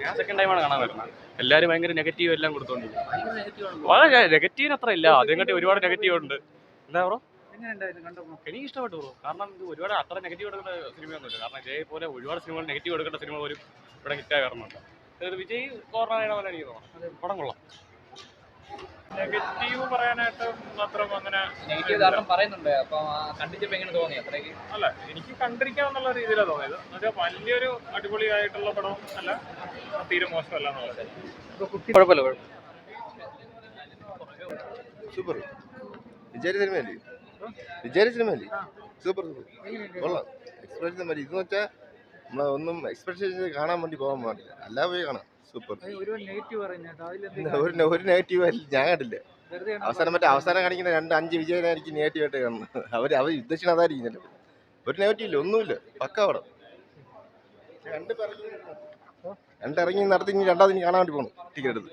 ഞാൻ സെക്കൻഡ് ടൈമാണ് കാണാൻ വരുന്നത്. എല്ലാവരും ഭയങ്കര നെഗറ്റീവ് എല്ലാം കൊടുത്തോണ്ടിരിക്കും. വളരെ നെഗറ്റീവിന് അത്ര ഇല്ല, ആദ്യം കണ്ടി ഒരുപാട് നെഗറ്റീവ് ഉണ്ട്. എന്താ ബ്രോ? എനിക്ക് ഇഷ്ടപ്പെട്ടു ബ്രോ. കാരണം ഇത് ഒരുപാട് അത്ര നെഗറ്റീവ് കൊടുക്കേണ്ട സിനിമയൊന്നുമില്ല. കാരണം ഇതേപോലെ ഒരുപാട് സിനിമകൾ നെഗറ്റീവ് കൊടുക്കേണ്ട സിനിമ പോലും ഇവിടെ ഹിറ്റായി വരുന്നുണ്ട്. വിജയ് കോർണർ പോലെ എനിക്ക് തോന്നുന്നു പടം കൊള്ളാം. നെഗറ്റീവ് പറയാനായിട്ട് മാത്രം അങ്ങനെ നെഗറ്റീവ് കാരണം പറയുന്നുണ്ട്. അപ്പൊ കണ്ടിച്ചപ്പോ എങ്ങനെ തോന്നി? അത്രയ്ക്ക് അല്ല, എനിക്ക് കണ്ടിരിക്കാന്നുള്ള രീതിയിലാണ് തോന്നിയത്. എന്നുവെച്ചാൽ വലിയൊരു അടിപൊളിയായിട്ടുള്ള പടം അല്ല, തീരെ മോശമല്ല എന്നുള്ളത്. കുഴപ്പമില്ല. സൂപ്പർ വിജയ് സിനിമയല്ലേ? വിജയ് സിനിമയല്ലേ? സൂപ്പർ കൊള്ളാം. എക്സ്പെക്ടേഷൻ മതി. ഇതെന്ന് വെച്ചാൽ ഒന്നും എക്സ്പെക്ടേഷൻ കാണാൻ വേണ്ടി പോകാൻ പാടില്ല, അല്ലാതെ പോയി കാണാം. സൂപ്പർ. ഒരു നെഗറ്റീവ് ഞാൻ കണ്ടില്ല. അവസാനം കാണിക്കുന്ന 2-5 വിജയനായിരിക്കും നെഗറ്റീവായിട്ട് കാണുന്നത്. അവർ ഉദ്ദേശിക്കുന്ന അതായിരിക്കും. ഒരു നെഗറ്റീവ് ഇല്ല, ഒന്നുമില്ല, പക്ക പടം. രണ്ടിറങ്ങി നടത്തി ഇനി രണ്ടാമത് കാണാൻ വേണ്ടി പോകണം ടിക്കറ്റ് എടുത്ത്.